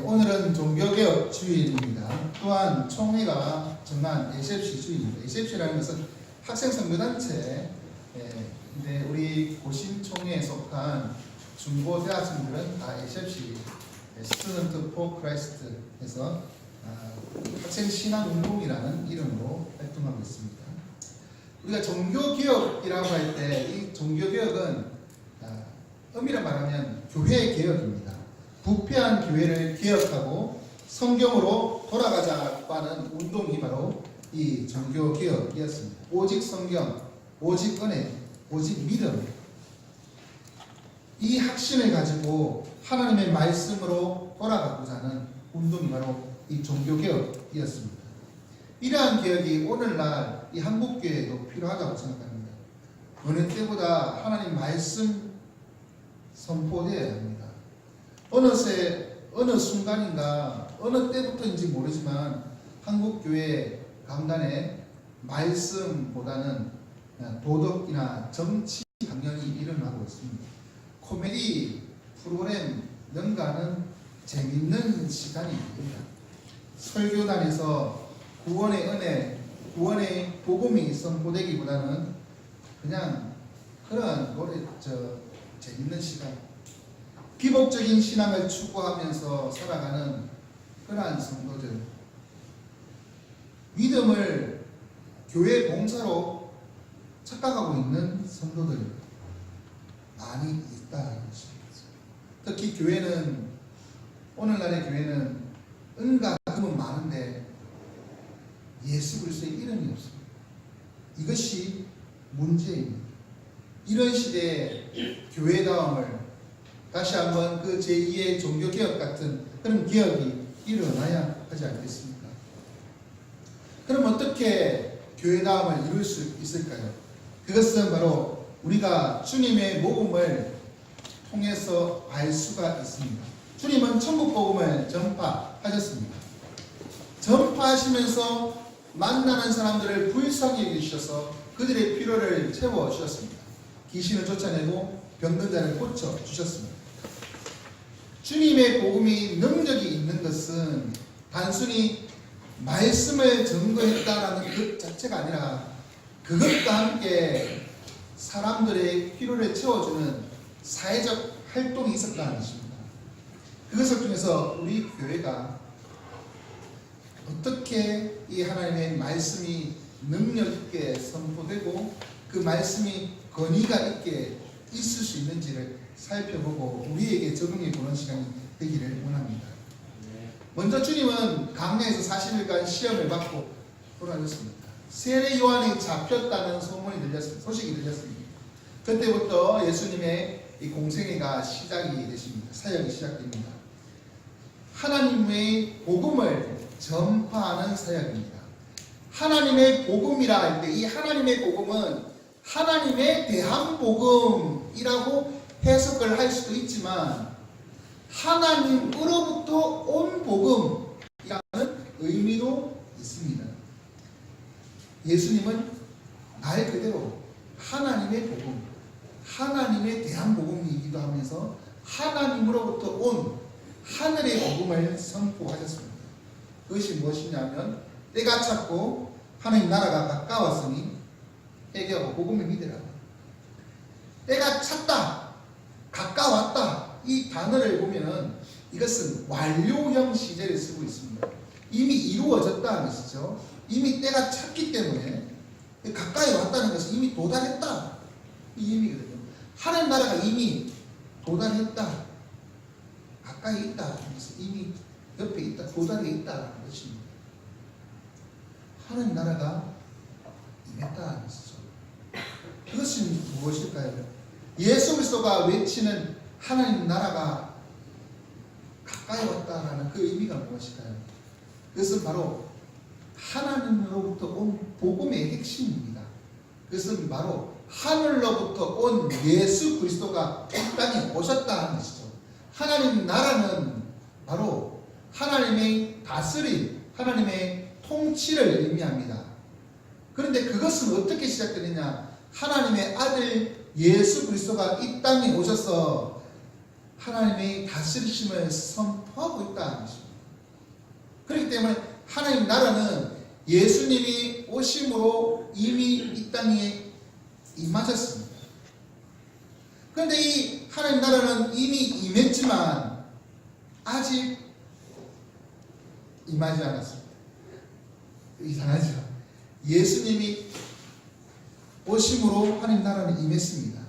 오늘은 종교개혁 주일입니다. 또한 총회가 정한 ACFC 주일입니다. ACFC라는 것은 학생선교단체, 근데 우리 고신총회에 속한 중고대학생들은 다 ACFC, Student for Christ에서 학생신앙운동이라는 이름으로 활동하고 있습니다. 우리가 종교개혁이라고 할 때 이 종교개혁은 엄밀히 말하면 교회 개혁입니다. 부패한 교회를 개혁하고 성경으로 돌아가자고 하는 운동이 바로 이 종교개혁이었습니다. 오직 성경, 오직 은혜, 오직 믿음, 이 확신을 가지고 하나님의 말씀으로 돌아가고자 하는 운동이 바로 이 종교개혁이었습니다. 이러한 개혁이 오늘날 이 한국교회에도 필요하다고 생각합니다. 어느 때보다 하나님 말씀 선포되어야 합니다. 어느 순간인가 어느 때부터인지 모르지만 한국교회 강단에 말씀보다는 도덕이나 정치 강연이 일어나고 있습니다. 코미디 프로그램 연가는 재밌는 시간입니다. 설교단에서 구원의 은혜, 구원의 복음이 선포되기보다는 그냥 그런 재밌는 시간, 기복적인 신앙을 추구하면서 살아가는 그러한 성도들, 믿음을 교회 봉사로 착각하고 있는 성도들 많이 있다는 것입니다. 특히 교회는, 오늘날의 교회는 은가 금은 많은데 예수 그리스도의 이름이 없습니다. 이것이 문제입니다. 이런 시대에 교회다움을 다시 한번 그 제2의 종교개혁 같은 그런 개혁이 일어나야 하지 않겠습니까? 그럼 어떻게 교회다움을 이룰 수 있을까요? 그것은 바로 우리가 주님의 복음을 통해서 알 수가 있습니다. 주님은 천국복음을 전파하셨습니다. 전파하시면서 만나는 사람들을 불쌍히 여기셔서 그들의 필요를 채워주셨습니다. 귀신을 쫓아내고 병든 자를 고쳐주셨습니다. 주님의 복음이 능력이 있는 것은 단순히 말씀을 증거했다라는 것 자체가 아니라 그것과 함께 사람들의 필요를 채워주는 사회적 활동이 있었다는 것입니다. 그것을 통해서 우리 교회가 어떻게 이 하나님의 말씀이 능력 있게 선포되고 그 말씀이 권위가 있게 있을 수 있는지를 살펴보고 우리에게 적용해 보는 시간이 되기를 원합니다. 먼저 주님은 광야에서 40일간 시험을 받고 돌아오셨습니다. 세례 요한이 잡혔다는 소식이 들렸습니다. 그때부터 예수님의 이 공생애가 시작이 되십니다. 사역이 시작됩니다. 하나님의 복음을 전파하는 사역입니다. 하나님의 복음이라 할 때 이 하나님의 복음은 하나님의 대한 복음이라고 해석을 할 수도 있지만 하나님으로부터 온 복음이라는 의미도 있습니다. 예수님은 말 그대로 하나님의 복음, 하나님의 대한 복음이기도 하면서 하나님으로부터 온 하늘의 복음을 선포하셨습니다. 그것이 무엇이냐면 때가 찼고 하나님 나라가 가까웠으니 회개하고 복음을 믿으라. 때가 찼다, 가까웠다, 이 단어를 보면은 이것은 완료형 시제를 쓰고 있습니다. 이미 이루어졌다는 것이죠. 이미 때가 찼기 때문에 가까이 왔다는 것은 이미 도달했다, 이 의미거든요. 하나님 나라가 이미 도달했다, 가까이 있다, 이미 옆에 있다, 도달해 있다는 것입니다. 하나님 나라가 임했다는 것이죠. 그것은 무엇일까요? 예수 그리스도가 외치는 하나님 나라가 가까이 왔다라는 그 의미가 무엇일까요? 그것은 바로 하나님으로부터 온 복음의 핵심입니다. 그것은 바로 하늘로부터 온 예수 그리스도가 이 땅에 오셨다는 것이죠. 하나님 나라는 바로 하나님의 다스림, 하나님의 통치를 의미합니다. 그런데 그것은 어떻게 시작되느냐? 하나님의 아들 예수 그리스도가 이 땅에 오셔서 하나님의 다스리심을 선포하고 있다는 것입니다. 그렇기 때문에 하나님 나라는 예수님이 오심으로 이미 이 땅에 임하셨습니다. 그런데 이 하나님 나라는 이미 임했지만 아직 임하지 않았습니다. 이상하죠? 예수님이 오심으로 하나님 나라는 임했습니다.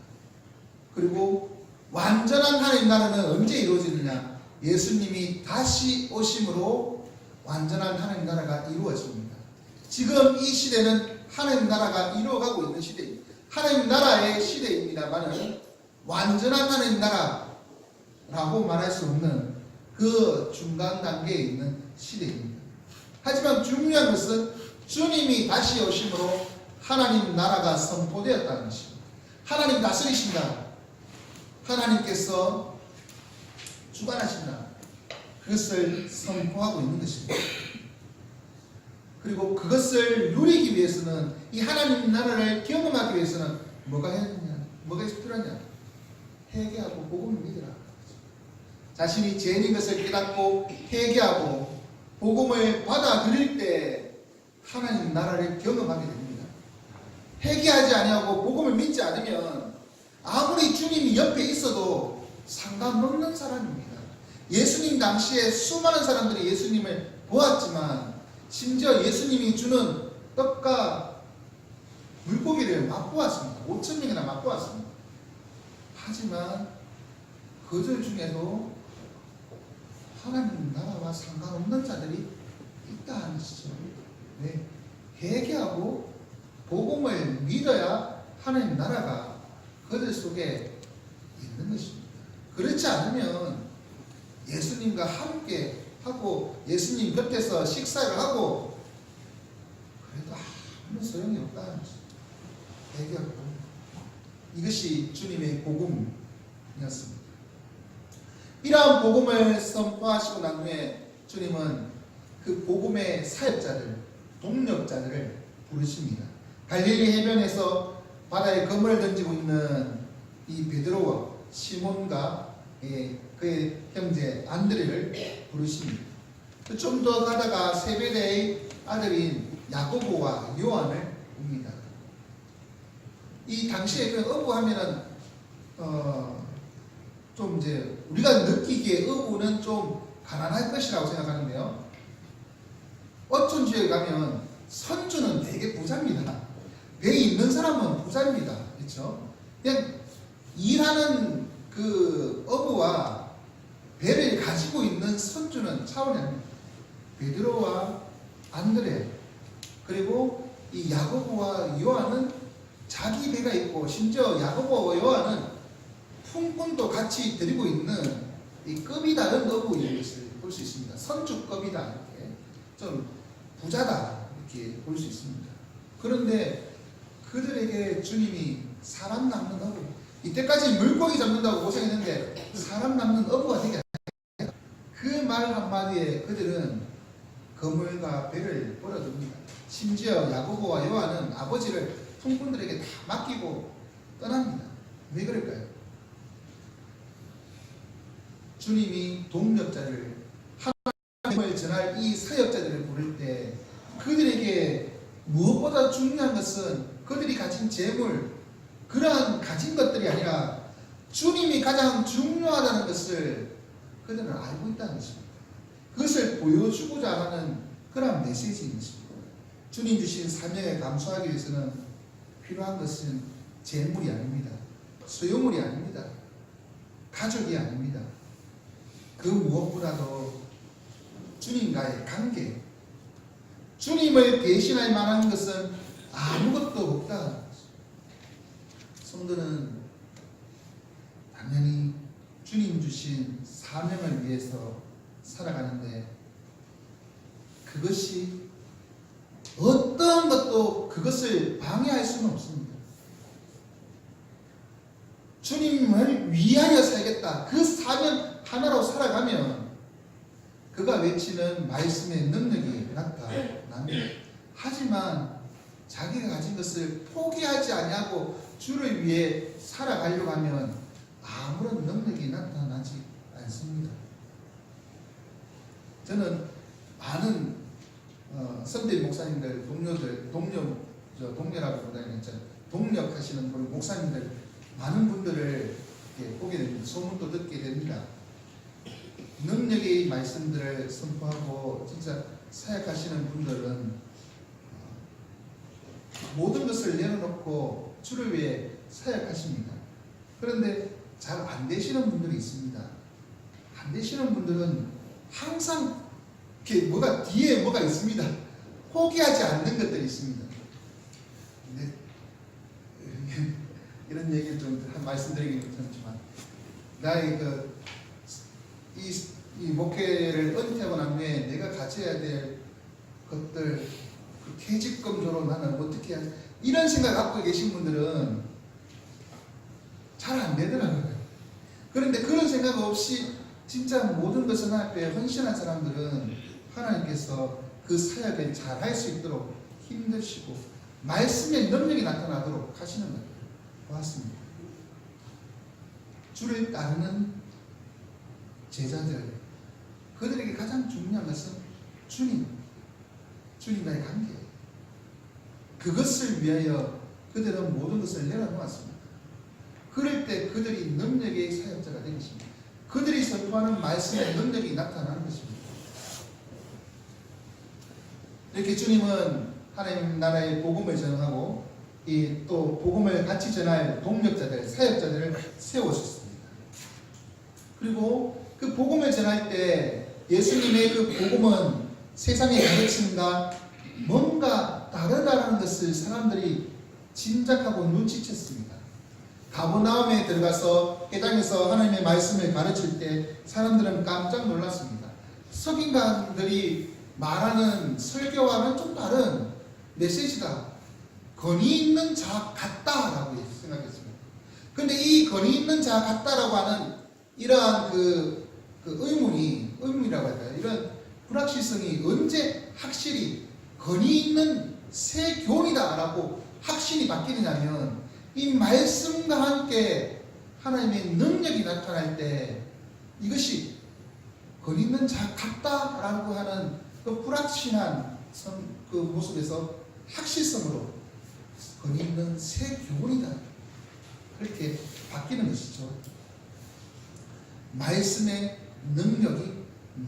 그리고 완전한 하나님 나라는 언제 이루어지느냐? 예수님이 다시 오심으로 완전한 하나님 나라가 이루어집니다. 지금 이 시대는 하나님 나라가 이루어가고 있는 시대입니다. 하나님 나라의 시대입니다만은 완전한 하나님 나라라고 말할 수 없는 그 중간 단계에 있는 시대입니다. 하지만 중요한 것은 주님이 다시 오심으로 하나님 나라가 선포되었다는 것입니다. 하나님 다스리신다. 하나님께서 주관하신다. 그것을 선포하고 있는 것입니다. 그리고 그것을 누리기 위해서는, 이 하나님 나라를 경험하기 위해서는 뭐가 해야 되냐? 뭐가 필요하냐? 회개하고 복음을 믿으라. 자신이 죄인인 것을 깨닫고 회개하고 복음을 받아들일 때 하나님 나라를 경험하게 됩니다. 회개하지 아니하고 복음을 믿지 않으면 아무리 주님이 옆에 있어도 상관없는 사람입니다. 예수님 당시에 수많은 사람들이 예수님을 보았지만 심지어 예수님이 주는 떡과 물고기를 맛보았습니다. 5,000명이나 맛보았습니다. 하지만 그들 중에도 하나님 나라와 상관없는 자들이 있다는 것이죠. 네. 회개하고 복음을 믿어야 하나님 나라가 그들 속에 있는 것입니다. 그렇지 않으면 예수님과 함께 하고 예수님 곁에서 식사를 하고 그래도 아무 소용이 없다는 것입니다. 회개하고 이것이 주님의 복음이었습니다. 이러한 복음을 선포하시고 난 후에 주님은 그 복음의 사역자들, 동력자들을 부르십니다. 갈릴리 해변에서 바다에 그물을 던지고 있는 이 베드로와 시몬과 그의 형제 안드레를 부르십니다. 좀 더 가다가 세베대의 아들인 야고보와 요한을 봅니다. 이 당시에 그 어부하면은 좀 이제 우리가 느끼기에 어부는 좀 가난할 것이라고 생각하는데요. 어촌 지역에 가면 선주는 되게 부자입니다. 배에 있는 사람은 부자입니다. 그렇죠? 그냥 일하는 그 어부와 배를 가지고 있는 선주는 차원이 아닙니다. 베드로와 안드레 그리고 이 야고보와 요한은 자기 배가 있고 심지어 야고보와 요한은 품꾼도 같이 들이고 있는 이 급이 다른 어부인 것을 볼 수 있습니다. 선주급이다 이렇게 좀 부자다 이렇게 볼 수 있습니다. 그런데 그들에게 주님이 사람 낚는 어부, 이때까지 물고기 잡는다고 고생했는데 사람 낚는 어부가 되게 그 말 한마디에 그들은 그물과 배를 벌어둡니다. 심지어 야고보와 요한은 아버지를 품꾼들에게 다 맡기고 떠납니다. 왜 그럴까요? 주님이 동력자를 하나님을 전할 이 사역자들을 부를 때 그들에게 무엇보다 중요한 것은 그들이 가진 재물, 그러한 가진 것들이 아니라 주님이 가장 중요하다는 것을 그들은 알고 있다는 것입니다. 그것을 보여주고자 하는 그런 메시지인 것입니다. 주님 주신 사명에 감수하기 위해서는 필요한 것은 재물이 아닙니다. 소유물이 아닙니다. 가족이 아닙니다. 그 무엇보다도 주님과의 관계, 주님을 대신할 만한 것은 아무것도 없다. 성도는 당연히 주님 주신 사명을 위해서 살아가는데 그것이 어떤 것도 그것을 방해할 수는 없습니다. 주님을 위하여 살겠다. 그 사명 하나로 살아가면 그가 외치는 말씀의 능력이 나타납니다. 하지만 자기가 가진 것을 포기하지 아니하고 주를 위해 살아가려고 하면 아무런 능력이 나타나지 않습니다. 저는 많은 선대 목사님들, 동료라고 보다는 동력하시는 우리 목사님들 많은 분들을 이렇게 보게 됩니다. 소문도 듣게 됩니다. 능력의 말씀들을 선포하고 진짜 사역하시는 분들은 모든 것을 내려놓고 주를 위해 사역하십니다. 그런데 잘 안 되시는 분들이 있습니다. 안 되시는 분들은 항상 이렇게 뒤에 뭐가 있습니다. 포기하지 않는 것들이 있습니다. 네. 이런 얘기를 좀 말씀드리긴 그렇지만 나의 이 목회를 은퇴하고 난 후에 내가 가져야 될 것들, 퇴직금조로 나는 어떻게 해야 이런 생각 갖고 계신 분들은 잘 안 되더라고요. 그런데 그런 생각 없이 진짜 모든 것을 하나님 앞에 헌신한 사람들은 하나님께서 그 사역을 잘 할 수 있도록 힘드시고 말씀의 능력이 나타나도록 하시는 것을 보았습니다. 주를 따르는 제자들, 그들에게 가장 중요한 것은 주님과의 관계예요. 그것을 위하여 그들은 모든 것을 내려놓았습니다. 그럴 때 그들이 능력의 사역자가 되는 것입니다. 그들이 선포하는 말씀의 능력이 나타나는 것입니다. 이렇게 주님은 하나님 나라의 복음을 전하고 또 복음을 같이 전할 동력자들, 사역자들을 세우셨습니다. 그리고 그 복음을 전할 때 예수님의 그 복음은 세상의 가르침과 뭔가 다르다는 것을 사람들이 짐작하고 눈치챘습니다. 가버나움에 들어가서 회당에서 하나님의 말씀을 가르칠 때 사람들은 깜짝 놀랐습니다. 석인강들이 말하는 설교와는 좀 다른 메시지다. 권위 있는 자 같다라고 생각했습니다. 그런데 이 권위 있는 자 같다라고 하는 이러한 의문이라고 할까요? 이런 불확실성이 언제 확실히 권위 있는 새 교훈이다라고 확신이 바뀌느냐면 이 말씀과 함께 하나님의 능력이 나타날 때 이것이 권위 있는 자 같다라고 하는 그 불확실한 그 모습에서 확실성으로 권위 있는 새 교훈이다. 그렇게 바뀌는 것이죠. 말씀의 능력이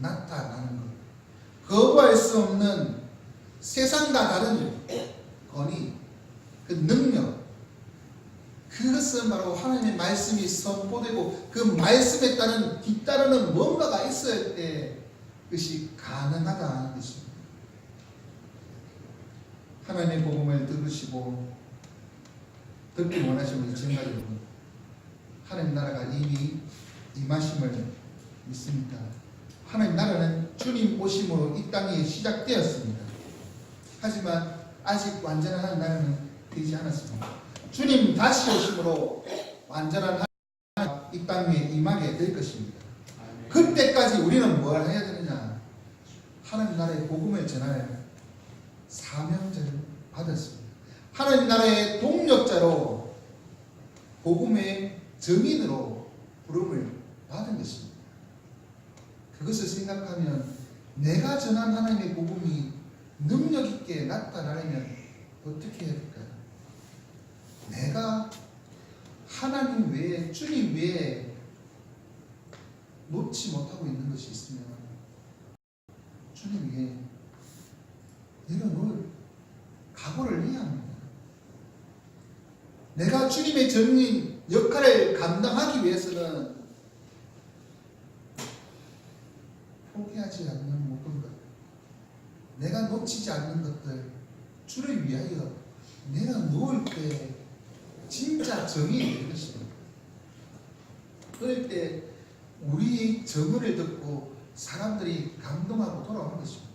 나타나는 것. 거부할 수 없는 세상과 다른 권위, 그 능력, 그것은 바로 하나님의 말씀이 선포되고 그 말씀에 뒤따르는 뭔가가 있어야 때 그것이 가능하다는 것입니다. 하나님의 복음을 들으시고 듣기 원하시는 지금까지 여러분, 하나님 나라가 이미 임하심을 믿습니다. 하나님 나라는 주님 오심으로 이 땅에 시작되었습니다. 하지만 아직 완전한 하나님 나라는 되지 않았습니다. 주님 다시 오심으로 완전한 하나님 이 땅에 임하게 될 것입니다. 그때까지 우리는 뭘 해야 되느냐? 하나님 나라의 복음을 전할 사명자를 받았습니다. 하나님 나라의 동력자로 복음의 증인으로 부름을 받은 것입니다. 그것을 생각하면 내가 전한 하나님의 복음이 능력 있게 나타나려면 어떻게 해야 될까요? 내가 하나님 외에, 주님 외에 놓지 못하고 있는 것이 있으면 주님 위에 내려놓을 각오를 해야 합니다. 내가 주님의 전인 역할을 감당하기 위해서는 포기하지 않는 모든 것, 내가 놓치지 않는 것들, 주를 위하여 내려놓을 때 진짜 정이 되는 것입니다. 그럴 때 우리의 정의를 듣고 사람들이 감동하고 돌아오는 것입니다.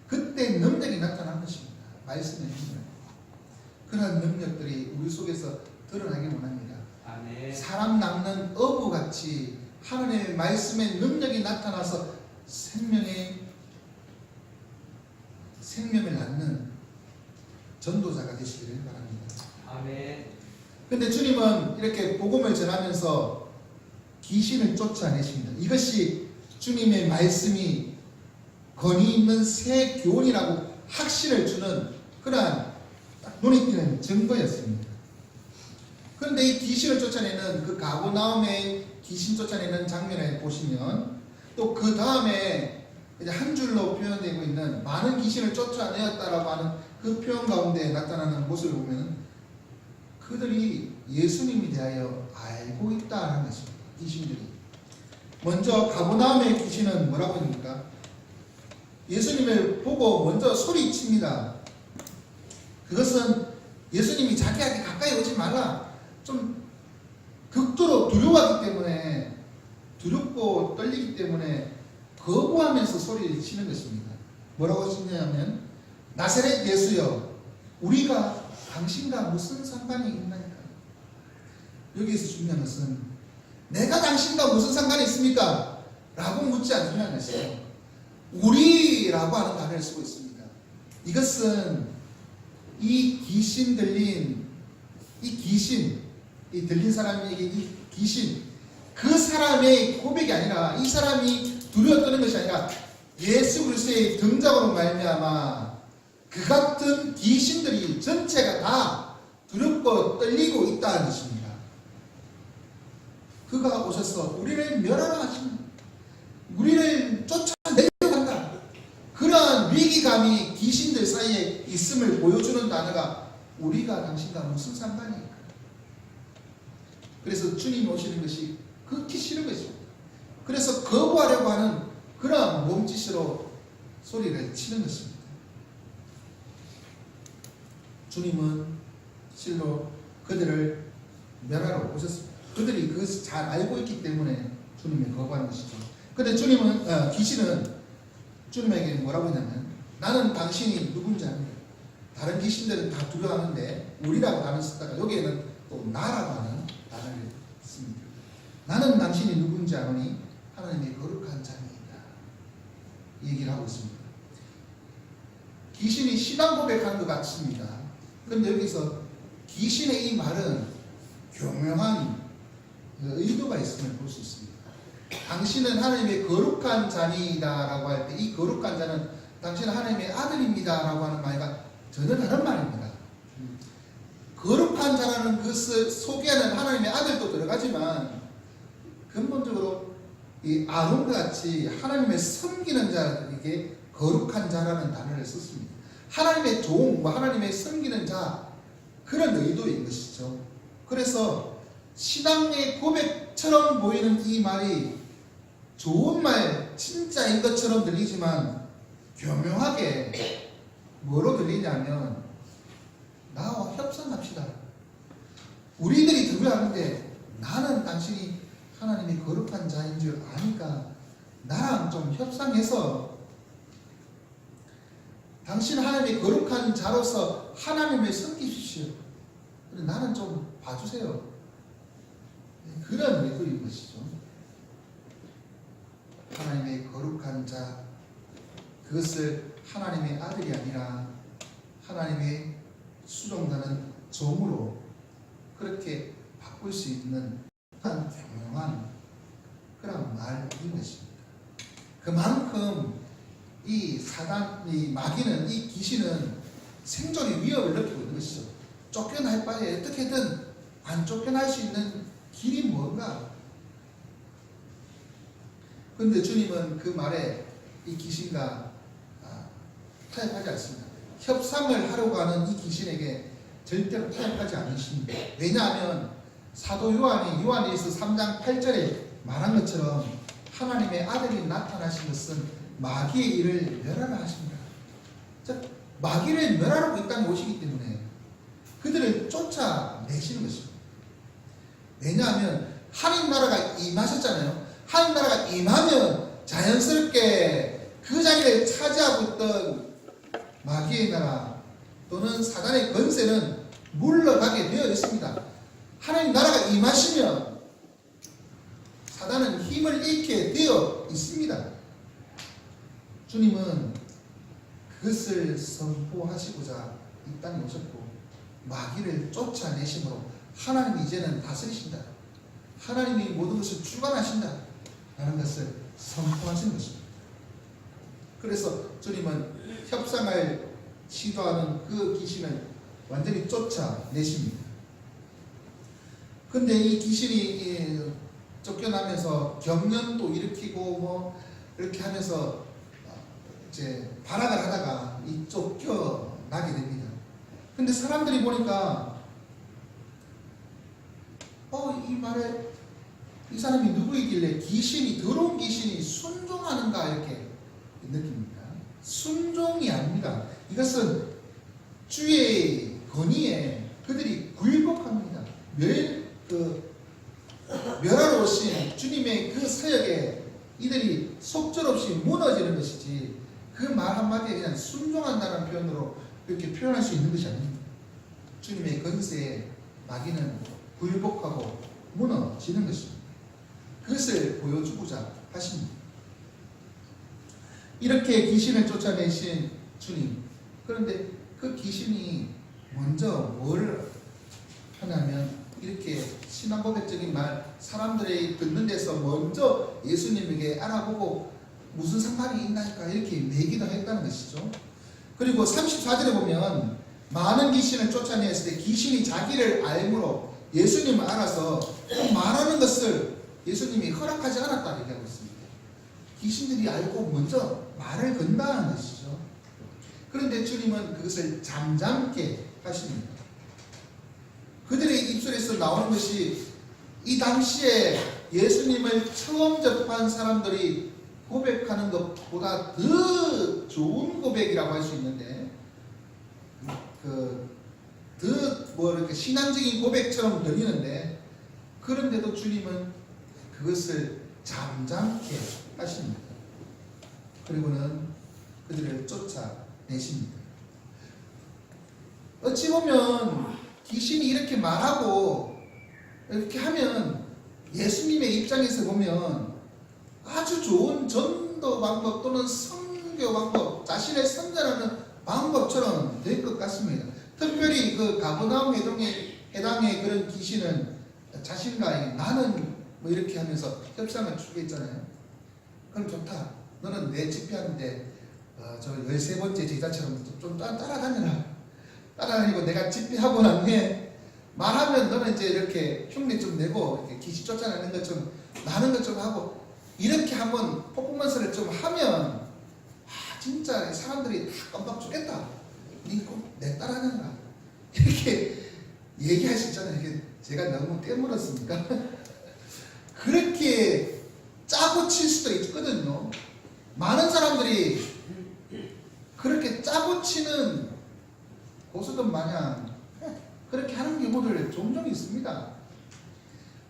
그때 능력이 나타난 것입니다. 말씀의 힘을. 그런 능력들이 우리 속에서 드러나기 원합니다. 아멘. 사람 낳는 어부같이 하나님의 말씀의 능력이 나타나서 생명을 낳는 전도자가 되시기를 바랍니다. 아멘. 근데 주님은 이렇게 복음을 전하면서 귀신을 쫓아내십니다. 이것이 주님의 말씀이 권위 있는 새 교훈이라고 확신을 주는 그러한 눈에 띄는 증거였습니다. 그런데 이 귀신을 쫓아내는 그 가버나움의 귀신 쫓아내는 장면을 보시면 또 그 다음에 한 줄로 표현되고 있는 많은 귀신을 쫓아내었다라고 하는 그 표현 가운데 나타나는 모습을 보면 그들이 예수님에 대하여 알고 있다는 것입니다. 귀신들이. 먼저 가버나움의 귀신은 뭐라고 합니까? 예수님을 보고 먼저 소리칩니다. 그것은 예수님이 자기에게 가까이 오지 말라. 좀 극도로 두려워하기 때문에, 두렵고 떨리기 때문에 거부하면서 소리를 치는 것입니다. 뭐라고 치냐면 나사렛 예수여, 우리가 당신과 무슨 상관이 있나이까? 여기에서 중요한 것은 내가 당신과 무슨 상관이 있습니까? 라고 묻지 않는 것이에요. 우리라고 하는 단어를 쓰고 있습니다. 이것은 이 귀신 들린 이 귀신, 이 들린 사람에게 이 귀신, 그 사람의 고백이 아니라 이 사람이 두려워 떠는 것이 아니라 예수 그리스도의 등장으로 말미암아 그 같은 귀신들이 전체가 다 두렵고 떨리고 있다는 것입니다. 그가 오셔서 우리를 멸하라 하십니다. 우리를 쫓아내려고 한다. 그러한 위기감이 귀신들 사이에 있음을 보여주는 단어가 우리가 당신과 무슨 상관이니까. 그래서 주님 오시는 것이 극히 싫은 것입니다. 그래서 거부하려고 하는 그러한 몸짓으로 소리를 치는 것입니다. 주님은 실로 그들을 멸하러 오셨습니다. 그들이 그것을 잘 알고 있기 때문에 주님이 거부하는 것이죠. 그런데 주님은 귀신은 주님에게 뭐라고 했냐면 나는 당신이 누군지 압니다. 다른 귀신들은 다 두려워하는데 우리라고 단어를 쓰다가 여기에는 또 나라고 하는 단어를 씁니다. 나는 당신이 누군지 아노니 하나님의 거룩한 자입니다. 이 얘기를 하고 있습니다. 귀신이 신앙 고백하는 것 같습니다. 그런데 여기서 귀신의 이 말은 교묘한 의도가 있음을 볼 수 있습니다. 당신은 하나님의 거룩한 자니이다 라고 할 때 이 거룩한 자는 당신은 하나님의 아들입니다 라고 하는 말과 전혀 다른 말입니다. 거룩한 자라는 것을 소개하는 하나님의 아들도 들어가지만 근본적으로 이 아론과 같이 하나님의 섬기는 자에게 거룩한 자라는 단어를 썼습니다. 하나님의 종, 하나님의 섬기는 자, 그런 의도인 것이죠. 그래서 신앙의 고백처럼 보이는 이 말이 좋은 말, 진짜인 것처럼 들리지만 교묘하게 뭐로 들리냐면 나와 협상합시다. 우리들이 두려워하는데 나는 당신이 하나님의 거룩한 자인 줄 아니까 나랑 좀 협상해서 당신 하나님의 거룩한 자로서 하나님을 섬기십시오. 나는 좀 봐주세요. 그런 의도인 것이죠. 하나님의 거룩한 자, 그것을 하나님의 아들이 아니라 하나님의 수종자는 종으로 그렇게 바꿀 수 있는 교묘한 그런 말인 것입니다. 그만큼 이 사단, 이 마귀는, 이 귀신은 생존의 위협을 느끼고 있는 것이죠. 쫓겨날 바에 어떻게든 안 쫓겨날 수 있는 길이 뭔가. 그런데 주님은 그 말에 이 귀신과 타협하지 않습니다. 협상을 하려고 하는 이 귀신에게 절대로 타협하지 않으십니다. 왜냐하면 사도 요한이 요한일서 3장 8절에 말한 것처럼 하나님의 아들이 나타나신 것은 마귀의 일을 멸하라 하십니다. 즉 마귀를 멸하라고 이 땅에 오시기 때문에 그들을 쫓아내시는 것입니다. 왜냐하면 하나님 나라가 임하셨잖아요. 하나님 나라가 임하면 자연스럽게 그 자리를 차지하고 있던 마귀의 나라 또는 사단의 권세는 물러가게 되어 있습니다. 하나님 나라가 임하시면 사단은 힘을 잃게 되어 있습니다. 주님은 그것을 선포하시고자 이 땅에 오셨고 마귀를 쫓아내심으로 하나님이 이제는 다스리신다. 하나님이 모든 것을 주관하신다 라는 것을 선포하시는 것입니다. 그래서 주님은 협상을 시도하는 그 귀신을 완전히 쫓아내십니다. 근데 이 귀신이 쫓겨나면서 경련도 일으키고 뭐 이렇게 하면서 이제 발악을 하다가 이 쫓겨나게 됩니다. 근데 사람들이 보니까 이 말에 이 사람이 누구이길래 더러운 귀신이 순종하는가 이렇게 느낍니다. 순종이 아닙니다. 이것은 주의 권위에 그들이 굴복합니다. 멸하러 오신 주님의 그 사역에 이들이 속절없이 무너지는 것이지 그 말 한마디에 그냥 순종한다는 표현으로 이렇게 표현할 수 있는 것이 아닙니다. 주님의 권세에 마귀는 굴복하고 무너지는 것입니다. 그것을 보여주고자 하십니다. 이렇게 귀신을 쫓아내신 주님, 그런데 그 귀신이 먼저 뭘 하냐면 이렇게 신앙고백적인 말 사람들이 듣는 데서 먼저 예수님에게 알아보고 무슨 상관이 있나니까 이렇게 내기도 했다는 것이죠. 그리고 34절에 보면 많은 귀신을 쫓아냈을 때 귀신이 자기를 알므로 예수님을 알아서 말하는 것을 예수님이 허락하지 않았다 얘기하고 있습니다. 귀신들이 알고 먼저 말을 건다는 것이죠. 그런데 주님은 그것을 잠잠케 하십니다. 그들의 입술에서 나오는 것이 이 당시에 예수님을 처음 접한 사람들이 고백하는 것보다 더 좋은 고백이라고 할 수 있는데 이렇게 신앙적인 고백처럼 들리는데 그런데도 주님은 그것을 잠잠케 하십니다. 그리고는 그들을 쫓아내십니다. 어찌 보면 귀신이 이렇게 말하고 이렇게 하면 예수님의 입장에서 보면 아주 좋은 전도 방법 또는 선교 방법, 자신을 선전하는 방법처럼 될 것 같습니다. 특별히 그 가버나움 해당의 그런 귀신은 자신과 나는 뭐 이렇게 하면서 협상을 추구했잖아요. 그럼 좋다. 너는 내 집회하는데 저 13번째 제자처럼 좀 따라다니라. 따라다니고 내가 집회하고 난 후에 말하면 너는 이제 이렇게 흉내 좀 내고 이렇게 귀신 쫓아내는 것 좀 나는 것 좀 하고 이렇게 한번 퍼포먼스를 좀 하면 진짜 사람들이 다 깜빡 죽겠다. 니 꼭 내 따라하는가 이렇게 얘기할 수 있잖아요. 이게 제가 너무 때물었습니까? 그렇게 짜고 칠 수도 있거든요. 많은 사람들이 그렇게 짜고 치는 고수들 마냥 그렇게 하는 경우를 종종 있습니다.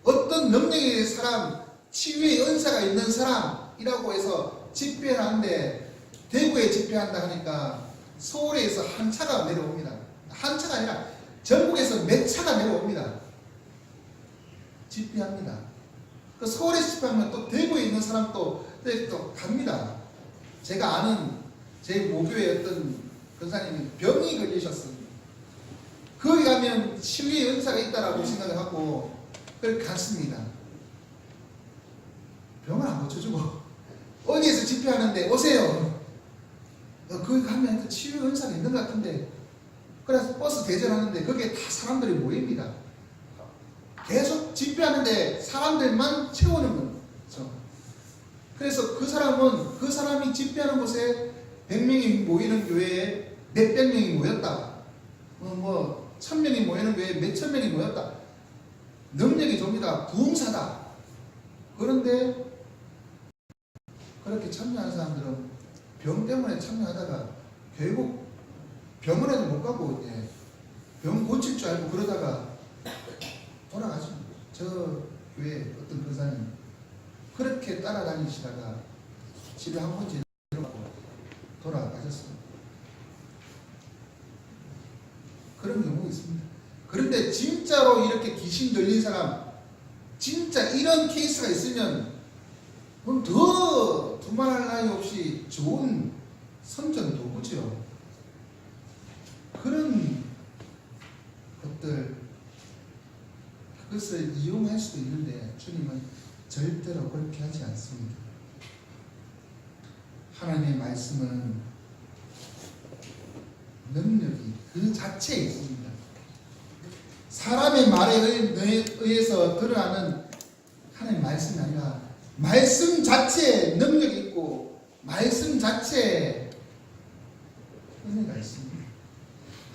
어떤 능력의 사람, 치유의 은사가 있는 사람이라고 해서 집회를 하는데 대구에 집회한다 하니까 서울에서 한 차가 내려옵니다. 한 차가 아니라 전국에서 몇 차가 내려옵니다. 집회합니다. 그 서울에서 집회하면 또 대구에 있는 사람도 또 갑니다. 제가 아는 제 모교의 어떤 권사님이 병이 걸리셨습니다. 거기 가면 치유의 은사가 있다라고 생각을 하고 그렇게 갔습니다. 병을 안 고쳐주고 어디에서 집회하는데 오세요. 거기 가면 치유 은사가 있는 것 같은데 그래서 버스 대절하는데 거기에 다 사람들이 모입니다. 계속 집회하는데 사람들만 채우는 거죠. 그래서 그 사람이 집회하는 곳에 100명이 모이는 교회에 몇백 명이 모였다. 1000명이 모이는 교회에 몇천 명이 모였다. 능력이 좁니다. 부흥사다. 그런데 그렇게 참여하는 사람들은 병 때문에 참여하다가 결국 병원에도 못 가고 이제 병 고칠 줄 알고 그러다가 돌아가십니다. 저 교회 어떤 권사님 그렇게 따라다니시다가 집에 한 번째 들어가고 돌아가셨습니다. 그런 경우가 있습니다. 그런데 진짜로 이렇게 귀신 들린 사람 진짜 이런 케이스가 있으면 그럼 더 두말할 나위 없이 좋은 선전 도구죠. 그런 것들 그것을 이용할 수도 있는데 주님은 절대로 그렇게 하지 않습니다. 하나님의 말씀은 능력이 그 자체에 있습니다. 사람의 말에 의해서 드러나는 하나님의 말씀이 아니라 말씀 자체에 능력이 있고 말씀 자체에 은혜가 있습니다.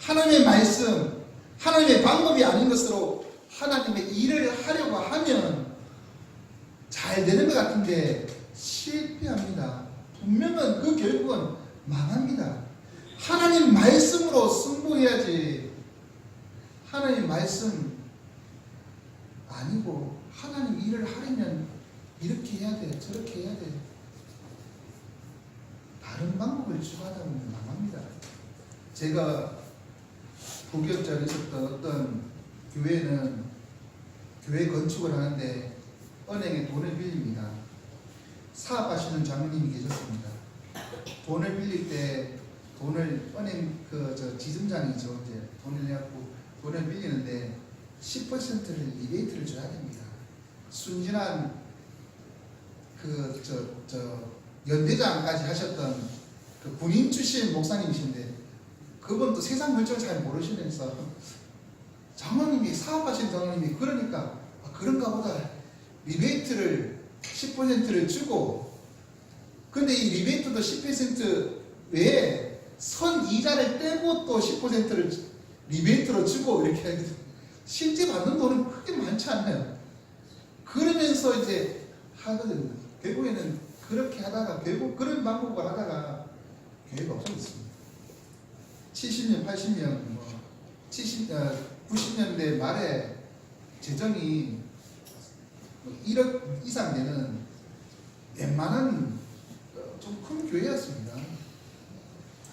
하나님의 말씀, 하나님의 방법이 아닌 것으로 하나님의 일을 하려고 하면 잘 되는 것 같은데 실패합니다. 분명은 그 결국은 망합니다. 하나님 말씀으로 승부해야지. 하나님 말씀 아니고 하나님 일을 하려면 이렇게 해야 돼, 저렇게 해야 돼. 다른 방법을 추구하다 보면 망합니다. 제가 부교육자로 있었던 어떤 교회는 교회 건축을 하는데 은행에 돈을 빌립니다. 사업하시는 장로님이 계셨습니다. 돈을 빌릴 때 돈을 은행 지점장이죠. 이제 돈을 내갖고 돈을 빌리는데 10%를 리베이트를 줘야 됩니다. 순진한 연대장까지 하셨던 그 군인 출신 목사님이신데 그분도 세상 물정을 잘 모르시면서 장로님이 사업하신 장로님이 그러니까 그런가 보다 리베이트를 10%를 주고 근데 이 리베이트도 10% 외에 선 이자를 떼고 또 10%를 리베이트로 주고 이렇게 실제 받는 돈은 크게 많지 않아요. 그러면서 이제 하거든요. 결국에는 그렇게 하다가 결국 그런 방법을 하다가 교회가 없어졌습니다. 70년, 80년, 90년대 말에 재정이 1억 이상 되는 웬만한 좀 큰 교회였습니다.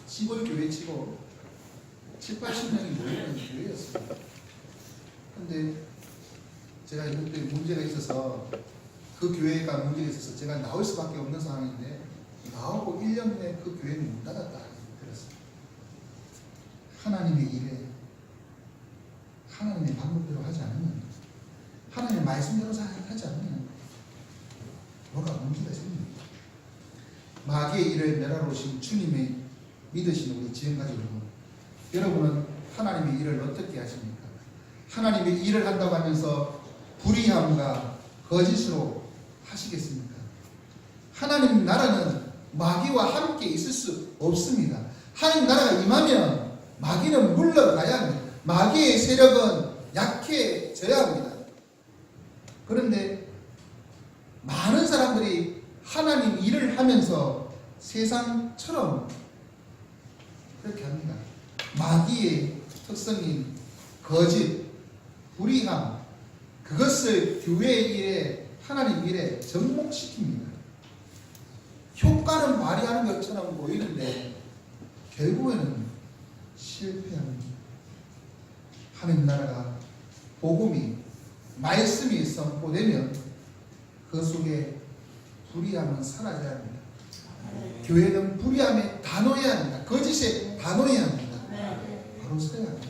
시골 교회치고 7, 80명이 모이는 교회였습니다. 근데 제가 이것도 문제가 있어서 그 교회가 문제가 있어서 제가 나올 수밖에 없는 상황인데 나오고 1년 내에 그 교회는 문 닫았다 그랬습니다. 하나님의 일에 하나님의 방법대로 하지 않으면 하나님의 말씀대로 하지 않으면 뭐가 문제가 생깁니다. 마귀의 일을 멸하러 오신 주님의 믿으시는 우리 지금까지 여러분은 하나님의 일을 어떻게 하십니까? 하나님의 일을 한다고 하면서 불의함과 거짓으로 하시겠습니까? 하나님 나라는 마귀와 함께 있을 수 없습니다. 하나님 나라가 임하면 마귀는 물러가야 합니다. 마귀의 세력은 약해져야 합니다. 그런데 많은 사람들이 하나님 일을 하면서 세상처럼 그렇게 합니다. 마귀의 특성인 거짓, 불의함, 그것을 교회의 일에 하나님 일에 접목시킵니다. 효과는 발휘하는 것처럼 보이는데 결국에는 실패합니다. 하나님 나라가 복음이 말씀이 선포되면 그 속에 불의함은 사라져야 합니다. 교회는 불의함에 단호해야 합니다. 거짓에 단호해야 합니다. 바로 서야 합니다.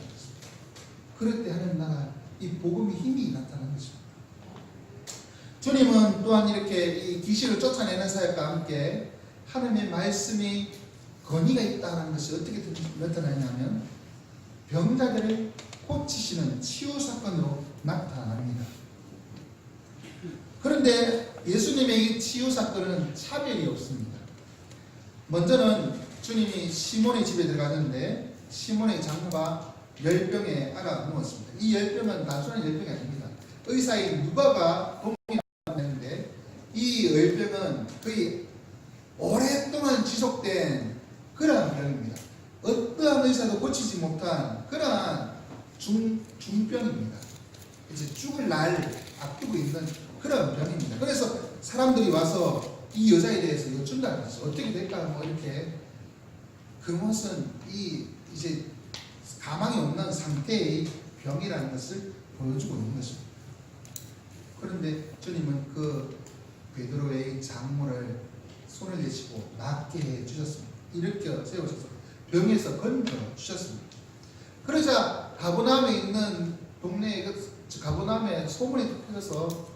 그럴 때 하나님 나라 이 복음의 힘이 나타나는 것입니다. 주님은 또한 이렇게 이 귀신을 쫓아내는 사역과 함께 하나님의 말씀이 권위가 있다는 것이 어떻게 나타나냐면 병자들을 고치시는 치유 사건으로 나타납니다. 그런데 예수님의 이 치유 사건은 차별이 없습니다. 먼저는 주님이 시몬의 집에 들어갔는데 시몬의 장모가 열병에 앓아 누웠습니다. 이 열병은 단순한 열병이 아닙니다. 의사인 누가가 동의했는데 이 열병은 거의 오랫동안 지속된 그러한 병입니다. 어떠한 의사도 고치지 못한 그러한 중병입니다. 이제 죽을 날 앞두고 있는 그런 병입니다. 그래서 사람들이 와서 이 여자에 대해서 여쭌다는 것이 어떻게 될까 뭐 이렇게 그것은 이제 가망이 없는 상태의 병이라는 것을 보여주고 있는 것입니다. 그런데 주님은 그 베드로의 장모를 손을 대시고 낫게 해 주셨습니다. 일으켜 세우셔서 병에서 건져 주셨습니다. 그러자 가버나움에 있는 동네의 가버나움에 소문이 퍼져서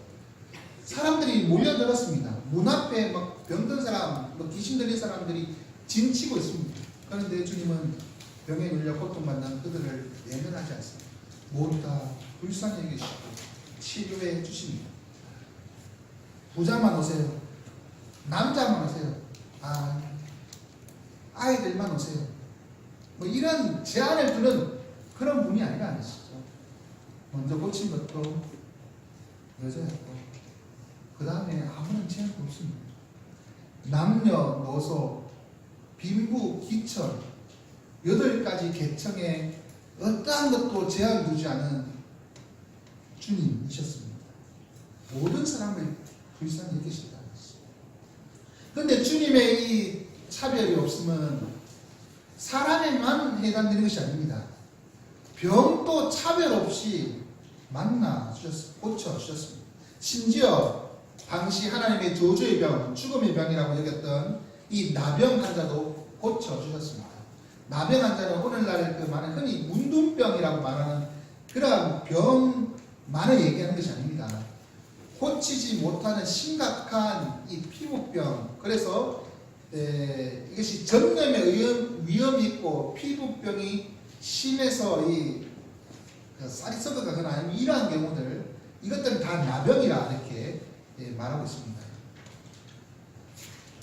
사람들이 몰려들었습니다. 문 앞에 막 병든 사람, 귀신 들린 사람들이 진치고 있습니다. 그런데 주님은 병에 걸려 고통받는 그들을 외면하지 않습니다. 모두 다 불쌍히 여기시고 치료해 주십니다. 부자만 오세요. 남자만 오세요. 아이들만 오세요. 뭐 이런 제한을 두는 그런 분이 아니라 아시죠? 먼저 고친 것도 여자였고 그 다음에 아무런 제한도 없습니다. 남녀노소 빈부 기천 8가지 계층에 어떠한 것도 제한 두지 않은 주님이셨습니다. 모든 사람을 불쌍히 여기시다. 그런데 주님의 이 차별이 없으면 사람에만 해당되는 것이 아닙니다. 병도 차별 없이 만나 주셨습니다. 고쳐 주셨습니다. 심지어 당시 하나님의 저주의 병, 죽음의 병이라고 여겼던 이 나병 환자도 고쳐 주셨습니다. 나병 환자는 오늘날 그 많은 흔히 문둥병이라고 말하는 그러한 병만을 얘기하는 것이 아닙니다. 고치지 못하는 심각한 이 피부병, 그래서 이것이 전염의 위험이 있고 피부병이 심해서 이 쌀이 썩어가거나 아니면 이러한 경우들, 이것들은 다 나병이라 이렇게 말하고 있습니다.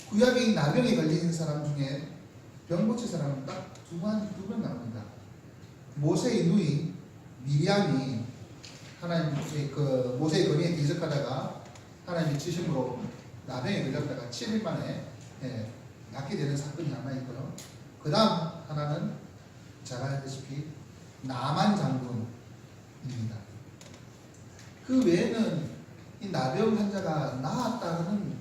구약에 이 나병에 걸린 사람 중에 병 고친 사람은 딱 두 명 나옵니다. 모세의 누이 미리암이 하나님의 그 모세의 건의에 대적하다가 하나님의 지심으로 나병에 걸렸다가 7일 만에 낫게 되는 사건이 하나 있고요. 그 다음 하나는 잘 알다시피 나만 장군입니다. 그 외에는 이 나병 환자가 나았다는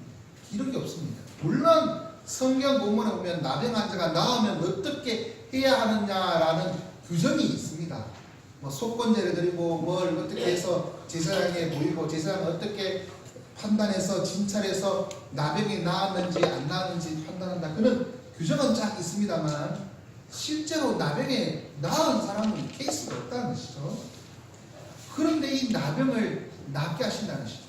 기록이 없습니다. 물론 성경 본문에 보면 나병 환자가 나으면 어떻게 해야 하느냐라는 규정이 있습니다. 뭐 속건제를 드리고 뭘 어떻게 해서 제사장에 모이고 제사장은 어떻게 판단해서 진찰해서 나병이 나았는지 안 나았는지 판단한다. 그런 규정은 쫙 있습니다만 실제로 나병에 나은 사람은 케이스가 없다는 것이죠. 그런데 이 나병을 낫게 하신다는 것이죠.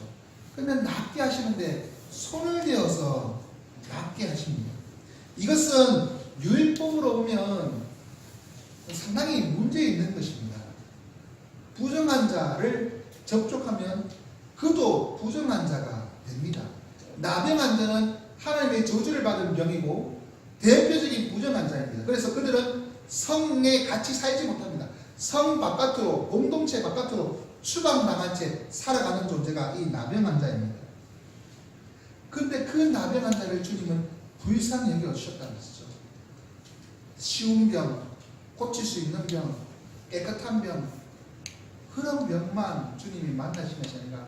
그런데 낫게 하시는데 손을 대어서 낫게 하십니다. 이것은 율법으로 보면 상당히 문제 있는 것입니다. 부정한 자를 접촉하면 그도 부정한 자가 됩니다. 나병 환자는 하나님의 저주를 받은 병이고 대표적인 부정한 자입니다. 그래서 그들은 성에 같이 살지 못합니다. 성 바깥으로, 공동체 바깥으로 추방당한 채 살아가는 존재가 이 나병 환자입니다. 그런데 그 나병 환자를 주님은 불쌍히 여겨주셨다는 것이죠. 쉬운 병, 고칠 수 있는 병, 깨끗한 병, 그런 병만 주님이 만나시는 것이 아니라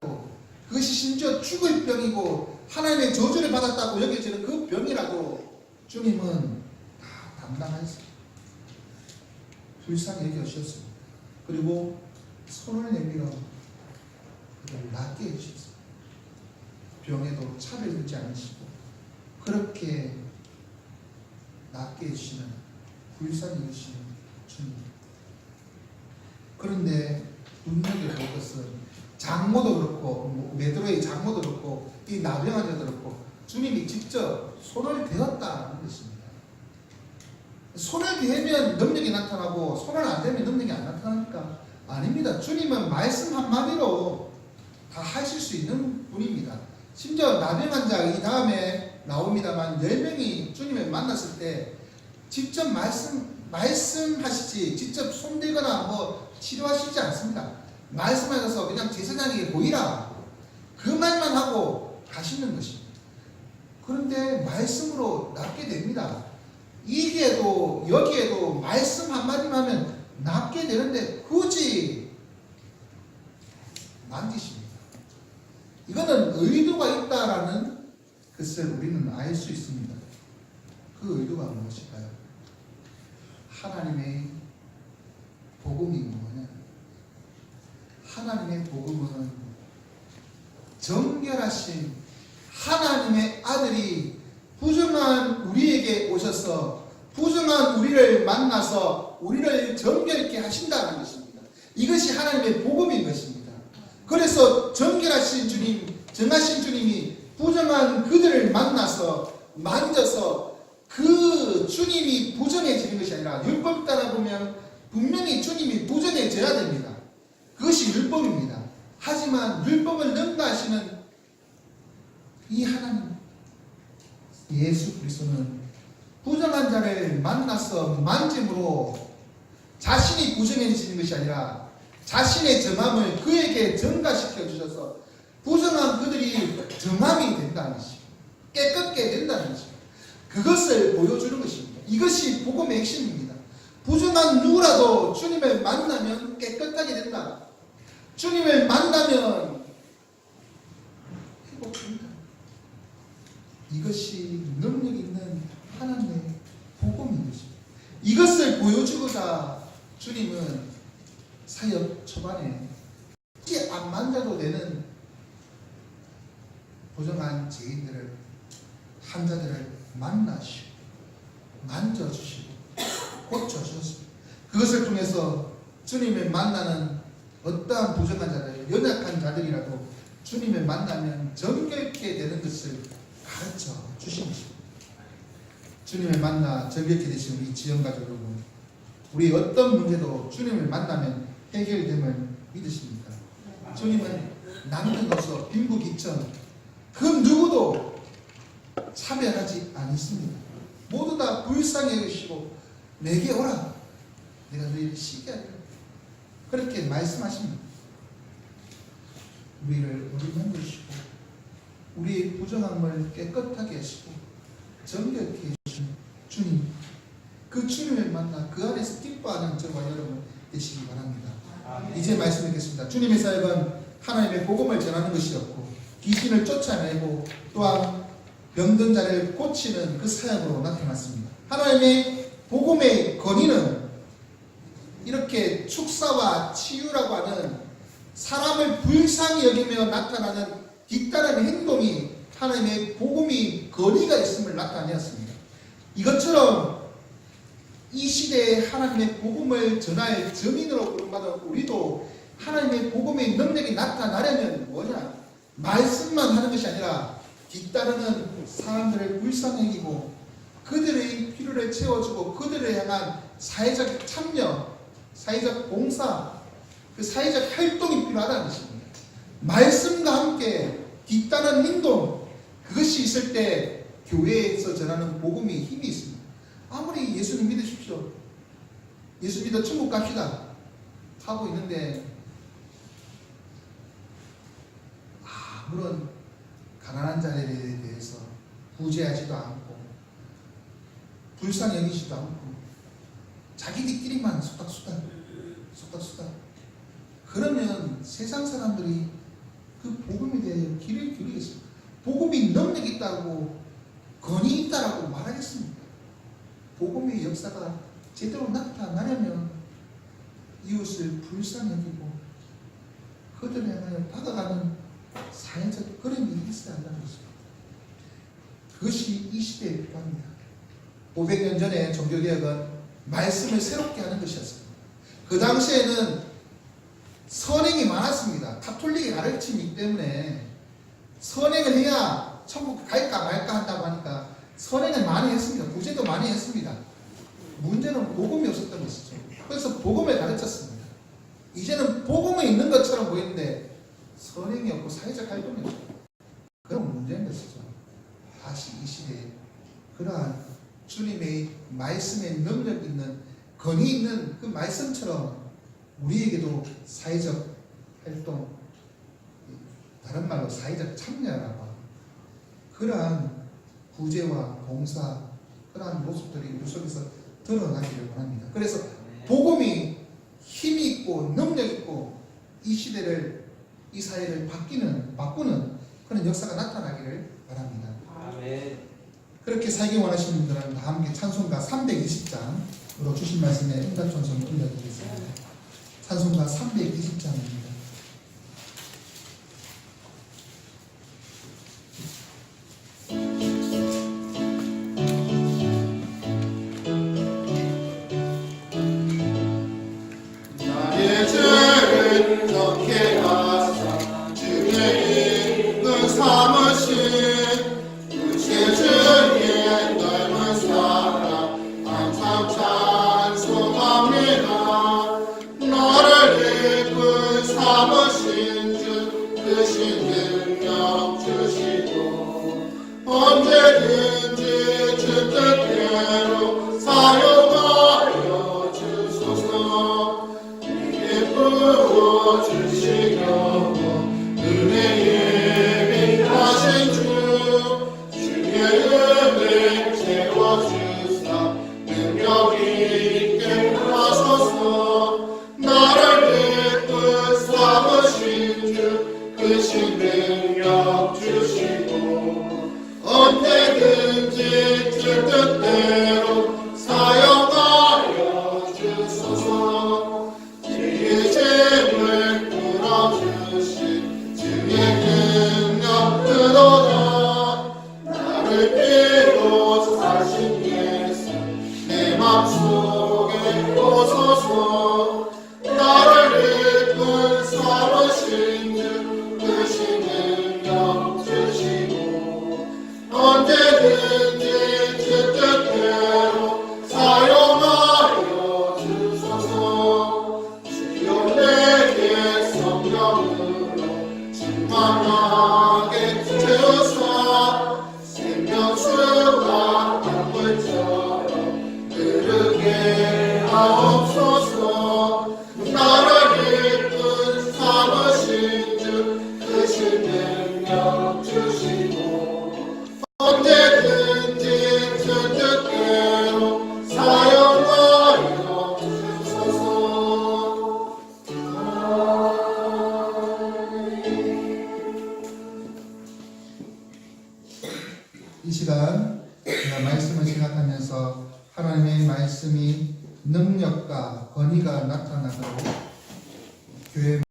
그것이 심지어 죽을 병이고 하나님의 저주를 받았다고 여겨지는 그 병이라도 주님은 다 담당하셨습니다. 불쌍히 여겨주셨습니다. 그리고 손을 내밀어 그를 낫게 해주셨습니다. 병에도 차별되지 않으시고 그렇게 낫게 해주시는 불쌍히 여기시는 주님. 그런데 눈여겨볼 것은 장모도 그렇고 베드로의 장모도 그렇고 이 나병 환자도 그렇고 주님이 직접 손을 대었다는 것입니다. 손을 대면 능력이 나타나고 손을 안 대면 능력이 안 나타납니까? 아닙니다. 주님은 말씀 한마디로 다 하실 수 있는 분입니다. 심지어 나병 환자 이 다음에 나옵니다만 10명이 주님을 만났을 때 직접 말씀하시지 직접 손대거나 뭐 치료하시지 않습니다. 말씀하셔서 그냥 제사장에게 보이라 그 말만 하고 가시는 것입니다. 그런데 말씀으로 낫게 됩니다. 이게도 여기에도 말씀 한마디만 하면 낫게 되는데 굳이 만지십니다. 이거는 의도가 있다라는 것을 우리는 알 수 있습니다. 그 의도가 무엇일까요? 하나님의 복음이 뭐냐? 하나님의 복음은 정결하신 하나님의 아들이 부정한 우리에게 오셔서 부정한 우리를 만나서 우리를 정결케 하신다는 것입니다. 이것이 하나님의 복음인 것입니다. 그래서 정결하신 주님, 정하신 주님이 부정한 그들을 만나서 만져서 그 주님이 부정해지는 것이 아니라, 율법 따라 보면 분명히 주님이 부정해져야 됩니다. 그것이 율법입니다. 하지만 율법을 능가하시는 이 하나님 예수 그리스도는 부정한 자를 만나서 만짐으로 자신이 부정해지는 것이 아니라 자신의 정함을 그에게 전가시켜 주셔서 부정한 그들이 정함이 된다는 것입니다. 깨끗게 된다는 것입니다. 그것을 보여주는 것입니다. 이것이 복음의 핵심입니다. 부정한 누구라도 주님을 만나면 깨끗하게 된다. 주님을 만나면 회복된다. 이것이 능력 있는 하나님의 복음인 것입니다. 이것을 보여주고자 주님은 사역 초반에 안 만져도 되는 부정한 죄인들을, 환자들을 만나시고 만져주시고 고쳐주셨습니다. 그것을 통해서 주님을 만나는 어떠한 부정한 자들, 연약한 자들이라도 주님을 만나면 정결케 되는 것을 가르쳐 주신 것입니다. 주님을 만나 정결케 되신 우리 지영가족 여러분, 우리 어떤 문제도 주님을 만나면 해결됨을 믿으십니까? 주님은 남녀노소 빈부귀천 그 누구도 차별하지 않습니다. 모두 다 불쌍히 여기시고 내게 오라, 내가 너희를 쉬게 하리라, 그렇게 말씀하십니다. 우리를 어루만져 주시고 우리의 부정함을 깨끗하게 하시고 정결케 해주신 주님, 그 주님을 만나 그 안에서 기뻐하는 저와 여러분 되시기 바랍니다. 이제 말씀드리겠습니다. 주님의 사역은 하나님의 복음을 전하는 것이었고 귀신을 쫓아내고 또한 병든 자를 고치는 그 사역으로 나타났습니다. 하나님의 복음의 권위는 이렇게 축사와 치유라고 하는 사람을 불쌍히 여기며 나타나는 뒤따르는 행동이 하나님의 복음이 권위가 있음을 나타내었습니다. 이것처럼 이 시대에 하나님의 복음을 전할 증인으로 부름받은 우리도 하나님의 복음의 능력이 나타나려면 뭐냐? 말씀만 하는 것이 아니라 뒤따르는 사람들을 불쌍히 여기고 그들의 필요를 채워주고 그들을 향한 사회적 참여, 사회적 봉사, 그 사회적 활동이 필요하다는 것입니다. 말씀과 함께 뒤따르는 행동, 그것이 있을 때 교회에서 전하는 복음이 힘이 있습니다. 아무리 예수님 믿으십시오, 예수 믿어 천국 갑시다 하고 있는데 아무런 가난한 자들에 대해서 구제하지도 않고 불쌍히 여기지도 않고 자기들끼리만 수닥수닥 그러면 세상 사람들이 그 복음에 대해 귀를 기울이겠습니다. 복음이 능력이 있다고 권위 있다라고 말하겠습니다. 복음의 역사가 제대로 나타나려면 이웃을 불쌍히 여기고 그들을 향하여 다가가는 사회적 그림이 있어야 한다는 것입니다. 그것이 이 시대에 필요합니다. 500년 전에 종교개혁은 말씀을 새롭게 하는 것이었습니다. 그 당시에는 선행이 많았습니다. 가톨릭의 가르침이기 때문에 선행을 해야 천국 갈까 말까 한다고 하니까 선행을 많이 했습니다. 구제도 많이 했습니다. 문제는 복음이 없었던 것이죠. 그래서 복음을 가르쳤습니다. 이제는 복음이 있는 것처럼 보이는데 선행이 없고 사회적 활동이 없고 그런 문제인 것이죠. 다시 이 시대에 그러한 주님의 말씀에 능력 있는 권위 있는 그 말씀처럼 우리에게도 사회적 활동, 다른 말로 사회적 참여라고 그러한 구제와 봉사, 그러한 모습들이 우리 속에서 드러나기를 원합니다. 그래서 복음이 힘이 있고 능력 있고 이 시대를, 이 사회를 바꾸는 그런 역사가 나타나기를 바랍니다. 아멘. 그렇게 살기 원하시는 분들은 다 함께 찬송가 320장으로 주신 말씀에 응답천성 올려드리겠습니다. 찬송가 320장입니다. 나의 죄를 적게 하사 주옵소서. 나를 이끈 사모신 주 크신 능력 주시고 언제든지 주 뜻대로 사용하여 주소서. 주여 내게 성령으로 충만하게 주사 생명수와 강물처럼 흐르게 하옵소서. 나를 이끈 사모신 주 크신 능력 주시고 언제든지 주 뜻대로 사용하여 주소서. 이 시간 우리가 말씀을 생각하면서 하나님의 말씀이 능력과 권위가 나타나도록 교회